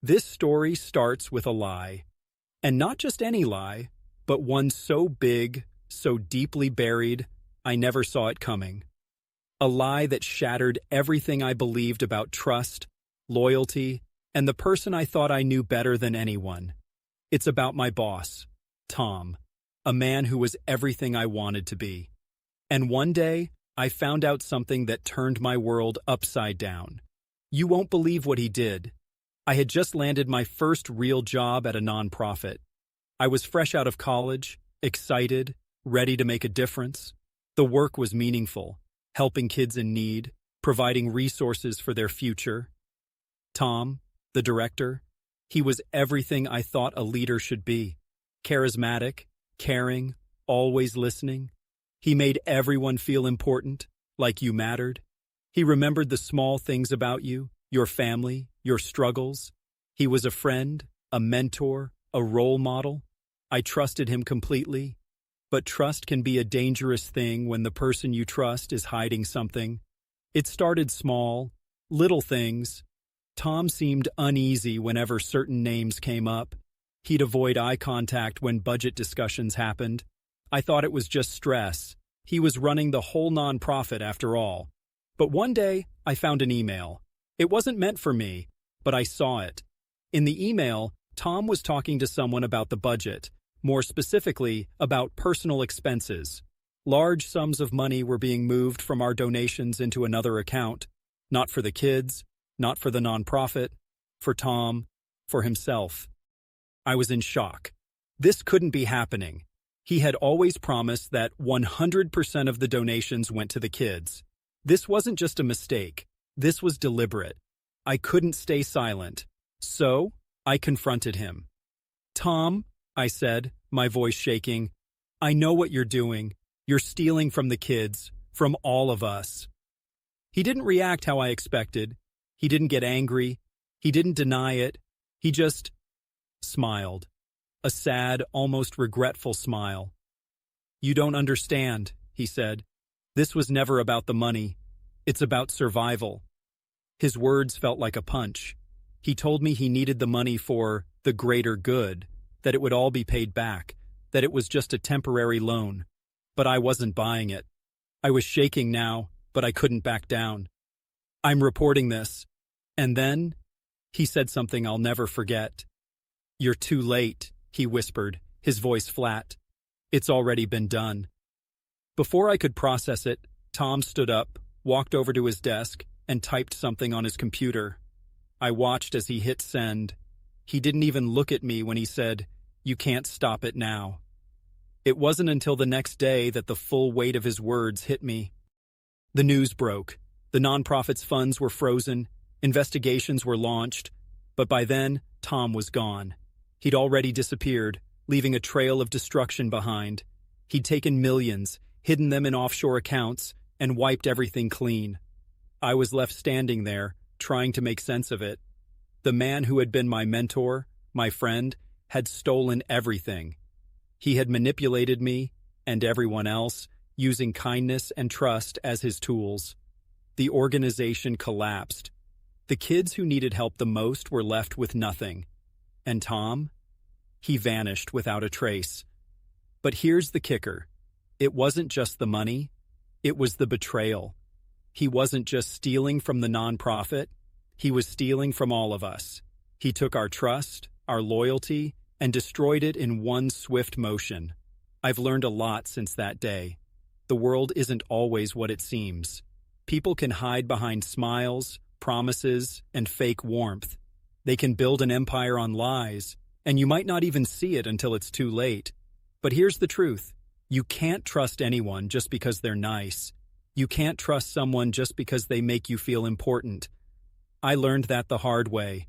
This story starts with a lie. And not just any lie, but one so big, so deeply buried, I never saw it coming. A lie that shattered everything I believed about trust, loyalty, and the person I thought I knew better than anyone. It's about my boss, Tom, a man who was everything I wanted to be. And one day, I found out something that turned my world upside down. You won't believe what he did. I had just landed my first real job at a nonprofit. I was fresh out of college, excited, ready to make a difference. The work was meaningful, helping kids in need, providing resources for their future. Tom, the director, he was everything I thought a leader should be. Charismatic, caring, always listening. He made everyone feel important, like you mattered. He remembered the small things about you, your family, your struggles. He was a friend, a mentor, a role model. I trusted him completely. But trust can be a dangerous thing when the person you trust is hiding something. It started small, little things. Tom seemed uneasy whenever certain names came up. He'd avoid eye contact when budget discussions happened. I thought it was just stress. He was running the whole nonprofit after all. But one day, I found an email. It wasn't meant for me, but I saw it. In the email, Tom was talking to someone about the budget, more specifically about personal expenses. Large sums of money were being moved from our donations into another account, not for the kids, not for the nonprofit, for Tom, for himself. I was in shock. This couldn't be happening. He had always promised that 100% of the donations went to the kids. This wasn't just a mistake. This was deliberate. I couldn't stay silent. So, I confronted him. Tom, I said, my voice shaking, I know what you're doing. You're stealing from the kids, from all of us. He didn't react how I expected. He didn't get angry. He didn't deny it. He just smiled. A sad, almost regretful smile. You don't understand, he said. This was never about the money. It's about survival. His words felt like a punch. He told me he needed the money for the greater good, that it would all be paid back, that it was just a temporary loan. But I wasn't buying it. I was shaking now, but I couldn't back down. I'm reporting this. And then, he said something I'll never forget. You're too late, he whispered, his voice flat. It's already been done. Before I could process it, Tom stood up, walked over to his desk, and typed something on his computer. I watched as he hit send. He didn't even look at me when he said, "You can't stop it now." It wasn't until the next day that the full weight of his words hit me. The news broke. The nonprofit's funds were frozen, investigations were launched, but by then, Tom was gone. He'd already disappeared, leaving a trail of destruction behind. He'd taken millions, hidden them in offshore accounts, and wiped everything clean. I was left standing there, trying to make sense of it. The man who had been my mentor, my friend, had stolen everything. He had manipulated me, and everyone else, using kindness and trust as his tools. The organization collapsed. The kids who needed help the most were left with nothing. And Tom? He vanished without a trace. But here's the kicker. It wasn't just the money. It was the betrayal. He wasn't just stealing from the nonprofit. He was stealing from all of us. He took our trust, our loyalty, and destroyed it in one swift motion. I've learned a lot since that day. The world isn't always what it seems. People can hide behind smiles, promises, and fake warmth. They can build an empire on lies, and you might not even see it until it's too late. But here's the truth. You can't trust anyone just because they're nice. You can't trust someone just because they make you feel important. I learned that the hard way.